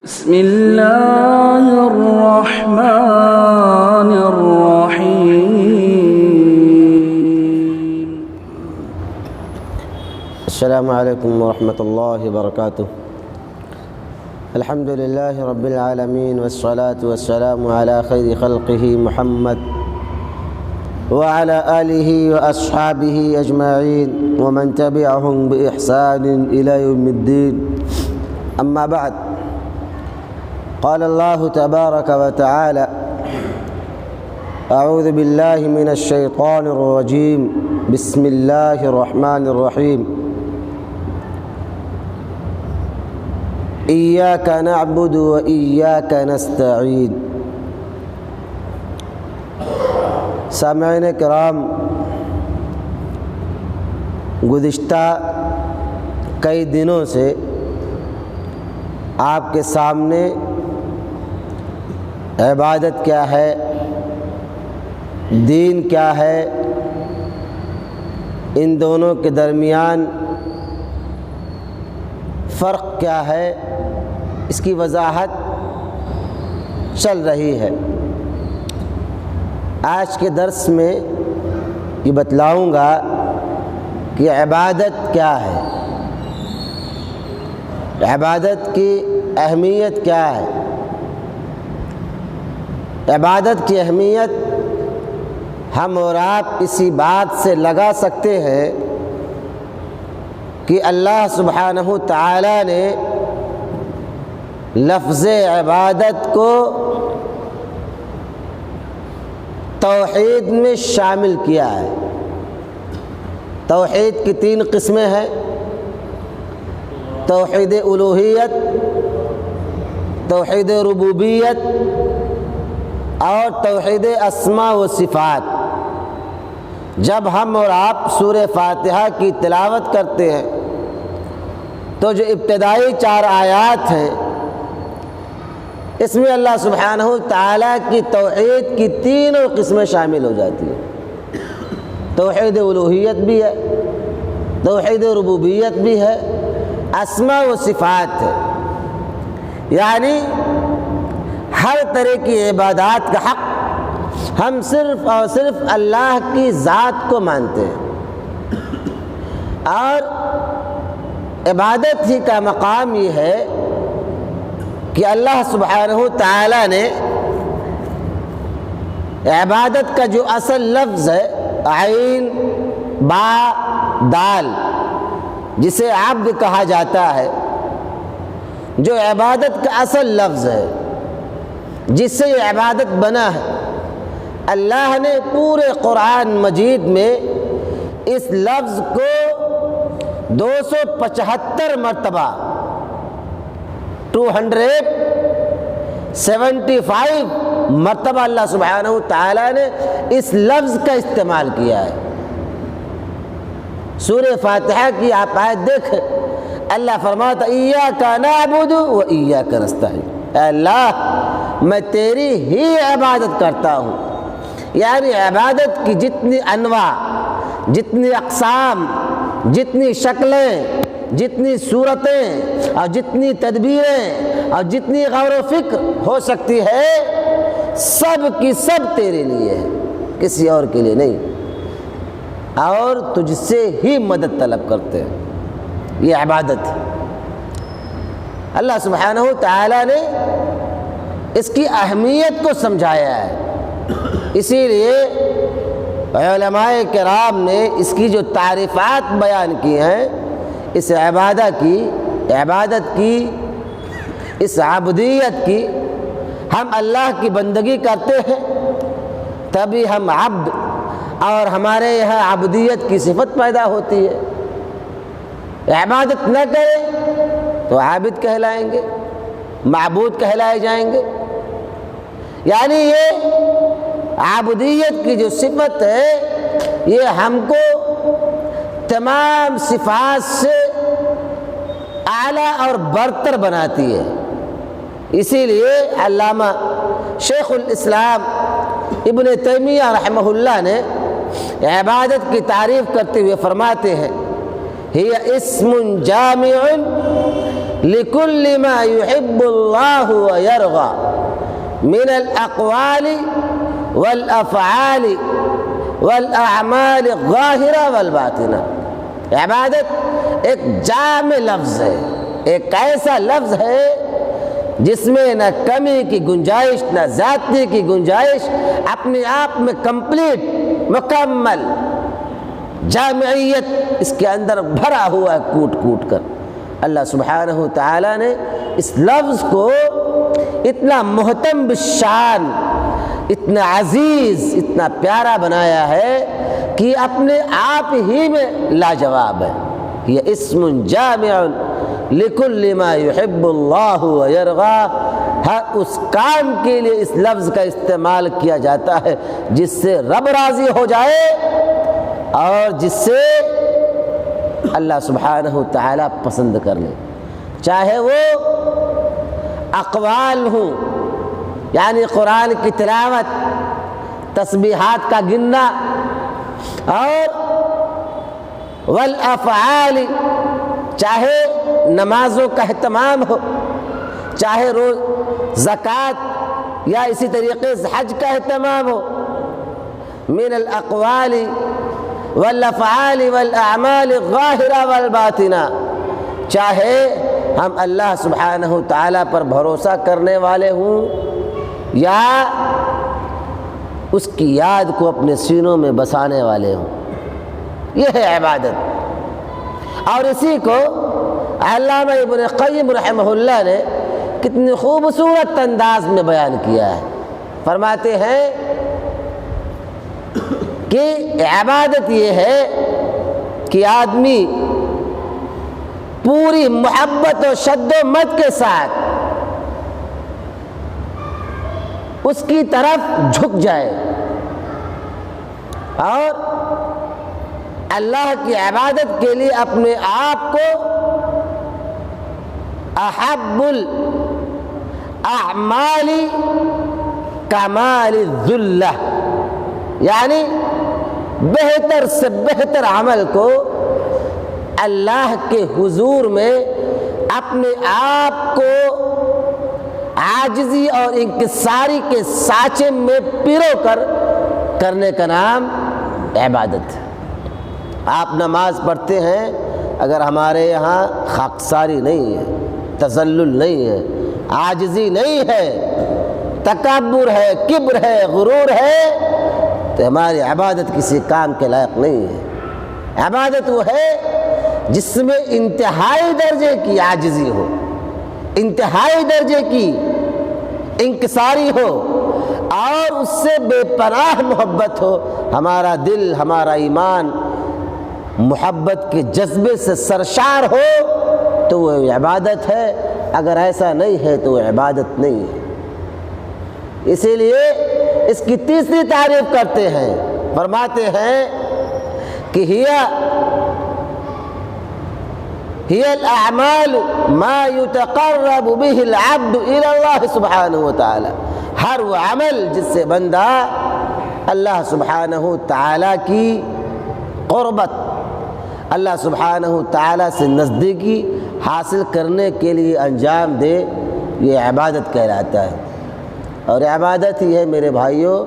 بسم الله الرحمن الرحيم. السلام عليكم ورحمة الله وبركاته. الحمد لله رب العالمين والصلاة والسلام على خير خلقه محمد وعلى آله وأصحابه أجمعين ومن تبعهم بإحسان إلى يوم الدين. أما بعد، قال الله تبارك وتعالى: أعوذ بالله من الشيطان الرجيم، بسم الله الرحمن الرحيم. إياك نعبد وإياك نستعين. سامعین کرام، گزشتہ کئی دنوں سے آپ کے سامنے عبادت کیا ہے، دین کیا ہے، ان دونوں کے درمیان فرق کیا ہے، اس کی وضاحت چل رہی ہے۔ آج کے درس میں یہ بتلاؤں گا کہ عبادت کیا ہے، عبادت کی اہمیت کیا ہے۔ عبادت کی اہمیت ہم اور آپ اسی بات سے لگا سکتے ہیں کہ اللہ سبحانہ تعالی نے لفظ عبادت کو توحید میں شامل کیا ہے۔ توحید کی 3 قسمیں ہیں: توحید الوہیت، توحید ربوبیت اور توحید اسماء و صفات۔ جب ہم اور آپ سورہ فاتحہ کی تلاوت کرتے ہیں تو جو ابتدائی 4 آیات ہیں، اس میں اللہ سبحانہ تعالیٰ کی توحید کی 3 قسمیں شامل ہو جاتی ہیں۔ توحید الوہیت بھی ہے، توحید ربوبیت بھی ہے، اسماء و صفات ہے۔ یعنی ہر طرح کی عبادات کا حق ہم صرف اور صرف اللہ کی ذات کو مانتے ہیں، اور عبادت ہی کا مقام یہ ہے کہ اللہ سبحانہ تعالیٰ نے عبادت کا جو اصل لفظ ہے عین با دال، جسے عبد کہا جاتا ہے، جو عبادت کا اصل لفظ ہے جس سے یہ عبادت بنا ہے، اللہ نے پورے قرآن مجید میں اس لفظ کو 275 مرتبہ 275 مرتبہ اللہ سبحانہ تعالیٰ نے اس لفظ کا استعمال کیا ہے۔ سورہ فاتحہ کی آپ آیت دیکھیں، اللہ فرماتا: ایاک نعبد و ایاک نستعین۔ اے اللہ، میں تیری ہی عبادت کرتا ہوں۔ یعنی عبادت کی جتنی انواع، جتنی اقسام، جتنی شکلیں، جتنی صورتیں اور جتنی تدبیریں اور جتنی غور و فکر ہو سکتی ہے، سب کی سب تیرے لیے ہے، کسی اور کے لیے نہیں، اور تجھ سے ہی مدد طلب کرتے ہیں۔ یہ عبادت ہے۔ اللہ سبحانہ تعالیٰ نے اس کی اہمیت کو سمجھایا ہے، اسی لیے علماء کرام نے اس کی جو تعریفات بیان کی ہیں، اس عبادت کی اس عبودیت کی، ہم اللہ کی بندگی کرتے ہیں تبھی ہم عبد، اور ہمارے یہاں عبودیت کی صفت پیدا ہوتی ہے۔ عبادت نہ کریں تو عابد کہلائیں گے، معبود کہلائے جائیں گے۔ یعنی یہ عبودیت کی جو صفت ہے، یہ ہم کو تمام صفات سے اعلیٰ اور برتر بناتی ہے۔ اسی لیے علامہ شیخ الاسلام ابن تیمیہ رحمہ اللہ نے عبادت کی تعریف کرتے ہوئے فرماتے ہیں: ہی اسم جامع لِكُلِّ مَا يُحِبُّ اللَّهُ وَيَرْضَى مِنَ الْأَقْوَالِ وَالْأَفْعَالِ وَالْأَعْمَالِ الظَّاهِرَةِ وَالْبَاطِنَةِ۔ عبادت ایک جامع لفظ ہے، ایک ایسا لفظ ہے جس میں نہ کمی کی گنجائش نہ زیادتی کی گنجائش، اپنے آپ میں کمپلیٹ مکمل جامعیت اس کے اندر بھرا ہوا ہے کوٹ کوٹ کر۔ اللہ سبحانہ تعالیٰ نے اس لفظ کو اتنا محتم بالشان، اتنا عزیز، اتنا پیارا بنایا ہے کہ اپنے آپ ہی میں لاجواب ہے۔ یہ اسم جامع لِكُلِّ مَا يُحِبُّ اللَّهُ وَيَرْضَى، ہر اس کام کے لیے اس لفظ کا استعمال کیا جاتا ہے جس سے رب راضی ہو جائے اور جس سے اللہ سبحانہ تعالیٰ پسند کر لے، چاہے وہ اقوال ہوں یعنی قرآن کی تلاوت، تسبیحات کا گننا، اور والافعال، چاہے نمازوں کا اہتمام ہو، چاہے روز زکوٰۃ یا اسی طریقے سے حج کا اہتمام ہو، من الاقوال والافعال والاعمال الظاہرہ والباطنہ، چاہے ہم اللہ سبحانہ تعالیٰ پر بھروسہ کرنے والے ہوں یا اس کی یاد کو اپنے سینوں میں بسانے والے ہوں، یہ ہے عبادت۔ اور اسی کو علامہ ابن قیم رحمہ اللہ نے کتنی خوبصورت انداز میں بیان کیا ہے۔ فرماتے ہیں کہ عبادت یہ ہے کہ آدمی پوری محبت و شد و مد کے ساتھ اس کی طرف جھک جائے اور اللہ کی عبادت کے لیے اپنے آپ کو احب الاعمال کمال الذلہ، یعنی بہتر سے بہتر عمل کو اللہ کے حضور میں اپنے آپ کو عاجزی اور انکساری کے سانچے میں پیرو کر کرنے کا نام عبادت ہے۔ آپ نماز پڑھتے ہیں، اگر ہمارے یہاں خاکساری نہیں ہے، تذلل نہیں ہے، عاجزی نہیں ہے، تکبر ہے، کبر ہے، غرور ہے، تو ہماری عبادت کسی کام کے لائق نہیں ہے۔ عبادت وہ ہے جس میں انتہائی درجے کی عاجزی ہو، انتہائی درجے کی انکساری ہو اور اس سے بے پناہ محبت ہو، ہمارا دل، ہمارا ایمان محبت کے جذبے سے سرشار ہو تو وہ عبادت ہے، اگر ایسا نہیں ہے تو وہ عبادت نہیں ہے۔ اسی لیے اس کی تیسری تعریف کرتے ہیں، فرماتے ہیں کہ ہی الاعمال ما يتقرب به العبد الى اللہ سبحانہ وتعالی، ہر وہ عمل جس سے بندہ اللہ سبحانہ تعالیٰ کی قربت، اللہ سبحانہ تعالیٰ سے نزدیکی حاصل کرنے کے لیے انجام دے، یہ عبادت کہلاتا ہے۔ اور عبادت ہی ہے میرے بھائیوں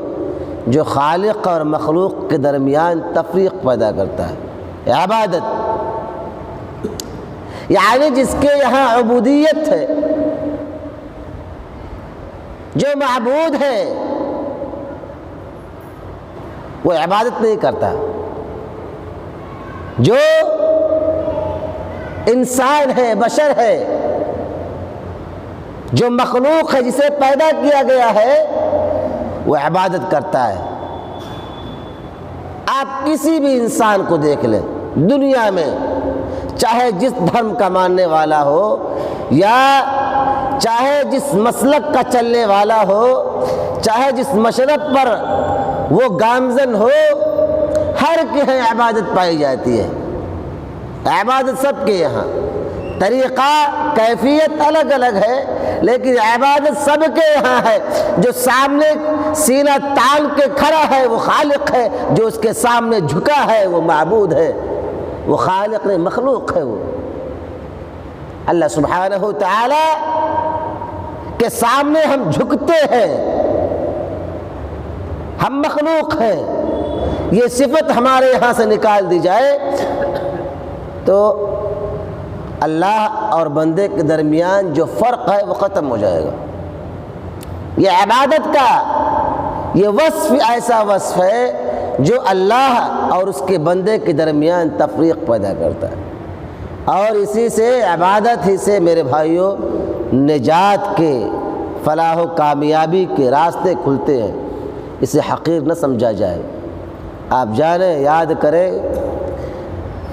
جو خالق اور مخلوق کے درمیان تفریق پیدا کرتا ہے۔ عبادت یعنی جس کے یہاں عبودیت ہے، جو معبود ہے وہ عبادت نہیں کرتا، جو انسان ہے، بشر ہے، جو مخلوق ہے، جسے پیدا کیا گیا ہے، وہ عبادت کرتا ہے۔ آپ کسی بھی انسان کو دیکھ لیں دنیا میں، چاہے جس دھرم کا ماننے والا ہو یا چاہے جس مسلک کا چلنے والا ہو، چاہے جس مشرب پر وہ گامزن ہو، ہر کے یہاں عبادت پائی جاتی ہے۔ عبادت سب کے یہاں، طریقہ کیفیت الگ الگ ہے، لیکن عبادت سب کے یہاں ہے۔ جو سامنے سینہ تان کے کھڑا ہے وہ خالق ہے، جو اس کے سامنے جھکا ہے وہ معبود ہے، وہ خالق نہیں مخلوق ہے وہ۔ اللہ سبحانہ تعالی کے سامنے ہم جھکتے ہیں، ہم مخلوق ہیں، یہ صفت ہمارے یہاں سے نکال دی جائے تو اللہ اور بندے کے درمیان جو فرق ہے وہ ختم ہو جائے گا۔ یہ عبادت کا یہ وصف ایسا وصف ہے جو اللہ اور اس کے بندے کے درمیان تفریق پیدا کرتا ہے، اور اسی سے عبادت ہی سے میرے بھائیوں نجات کے، فلاح و کامیابی کے راستے کھلتے ہیں۔ اسے حقیر نہ سمجھا جائے۔ آپ جانیں، یاد کریں،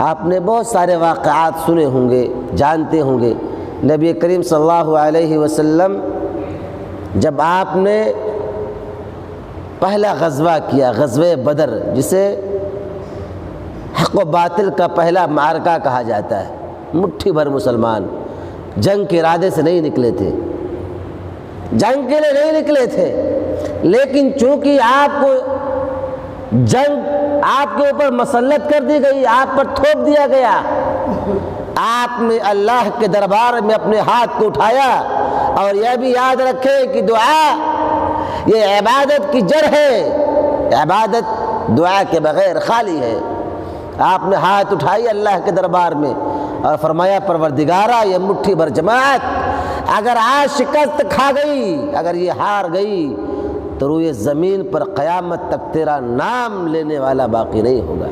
آپ نے بہت سارے واقعات سنے ہوں گے، جانتے ہوں گے۔ نبی کریم صلی اللہ علیہ وسلم جب آپ نے پہلا غزوہ کیا، غزوہ بدر، جسے حق و باطل کا پہلا معرکہ کہا جاتا ہے، مٹھی بھر مسلمان جنگ کے ارادے سے نہیں نکلے تھے، جنگ کے لیے نہیں نکلے تھے، لیکن چونکہ آپ کو جنگ آپ کے اوپر مسلط کر دی گئی، آپ پر تھوپ دیا گیا، آپ نے اللہ کے دربار میں اپنے ہاتھ کو اٹھایا۔ اور یہ بھی یاد رکھیں کہ دعا یہ عبادت کی جڑ ہے، عبادت دعا کے بغیر خالی ہے۔ آپ نے ہاتھ اٹھائی اللہ کے دربار میں اور فرمایا پروردگارا، یہ مٹھی بھر جماعت اگر آج شکست کھا گئی، اگر یہ ہار گئی تو روئے زمین پر قیامت تک تیرا نام لینے والا باقی نہیں ہوگا۔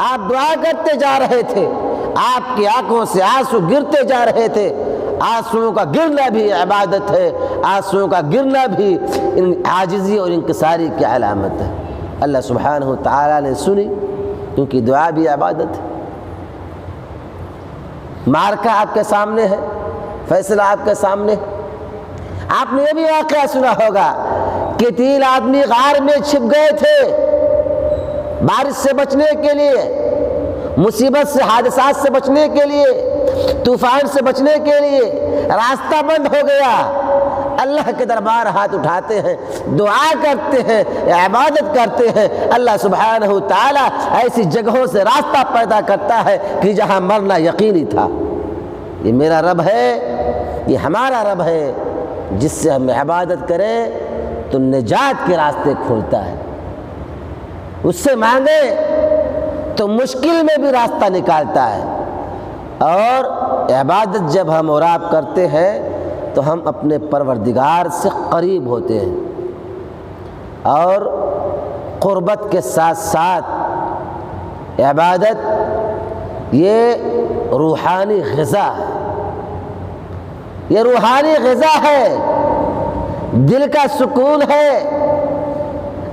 آپ دعا کرتے جا رہے تھے، آپ کی آنکھوں سے آنسو گرتے جا رہے تھے۔ آنسوؤں کا گرنا بھی عبادت ہے، آنسوؤں کا گرنا بھی عاجزی اور انکساری کی علامت ہے۔ اللہ سبحانہ تعالیٰ نے سنی، کیونکہ دعا بھی عبادت ہے۔ معرکہ آپ کے سامنے ہے، فیصلہ آپ کے سامنے ہے۔ آپ نے یہ بھی واقعہ سنا ہوگا کہ 3 آدمی غار میں چھپ گئے تھے بارش سے بچنے کے لیے، مصیبت سے، حادثات سے بچنے کے لیے، طوفان سے بچنے کے لیے۔ راستہ بند ہو گیا، اللہ کے دربار ہاتھ اٹھاتے ہیں، دعا کرتے ہیں، عبادت کرتے ہیں۔ اللہ سبحانہ تعالیٰ ایسی جگہوں سے راستہ پیدا کرتا ہے کہ جہاں مرنا یقینی تھا۔ یہ میرا رب ہے، یہ ہمارا رب ہے، جس سے ہم عبادت کریں تو نجات کے راستے کھولتا ہے۔ اس سے مانگے تو مشکل میں بھی راستہ نکالتا ہے۔ اور عبادت جب ہم اور آپ کرتے ہیں تو ہم اپنے پروردگار سے قریب ہوتے ہیں، اور قربت کے ساتھ ساتھ عبادت یہ روحانی غذا ہے، یہ روحانی غذا ہے، دل کا سکون ہے۔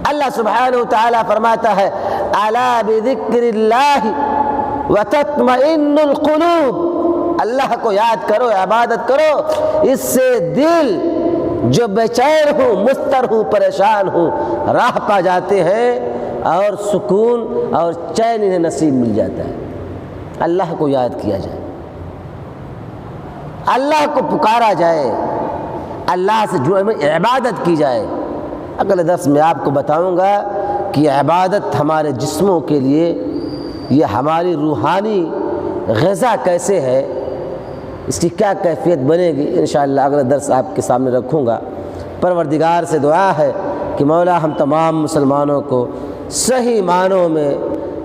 اللہ سبحانہ وتعالی فرماتا ہے الا بذکر اللہ وتطمئن القلوب، اللہ کو یاد کرو، عبادت کرو، اس سے دل جو بے چین ہوں، مضطر ہوں، پریشان ہوں، راہ پا جاتے ہیں اور سکون اور چین انہیں نصیب مل جاتا ہے۔ اللہ کو یاد کیا جائے، اللہ کو پکارا جائے، اللہ سے عبادت کی جائے۔ اگلے درس میں آپ کو بتاؤں گا کہ عبادت ہمارے جسموں کے لیے، یہ ہماری روحانی غذا کیسے ہے، اس کی کیا کیفیت بنے گی، انشاءاللہ اگلا درس آپ کے سامنے رکھوں گا۔ پروردگار سے دعا ہے کہ مولا ہم تمام مسلمانوں کو صحیح معنوں میں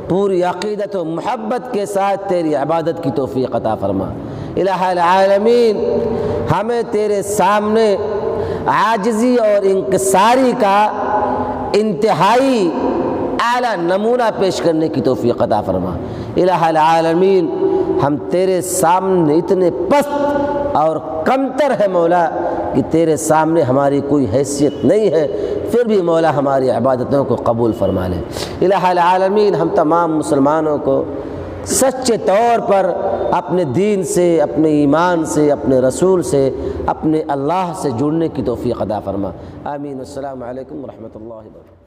پوری عقیدت و محبت کے ساتھ تیری عبادت کی توفیق عطا فرما۔ الہ العالمین، ہمیں تیرے سامنے عاجزی اور انکساری کا انتہائی اعلیٰ نمونہ پیش کرنے کی توفیق عطا فرما۔ الہ العالمین، ہم تیرے سامنے اتنے پست اور کمتر ہے مولا کہ تیرے سامنے ہماری کوئی حیثیت نہیں ہے، پھر بھی مولا ہماری عبادتوں کو قبول فرما لے۔ الہ العالمین، ہم تمام مسلمانوں کو سچے طور پر اپنے دین سے، اپنے ایمان سے، اپنے رسول سے، اپنے اللہ سے جڑنے کی توفیق عطا فرما۔ آمین۔ السلام علیکم ورحمۃ اللہ وبرکاتہ۔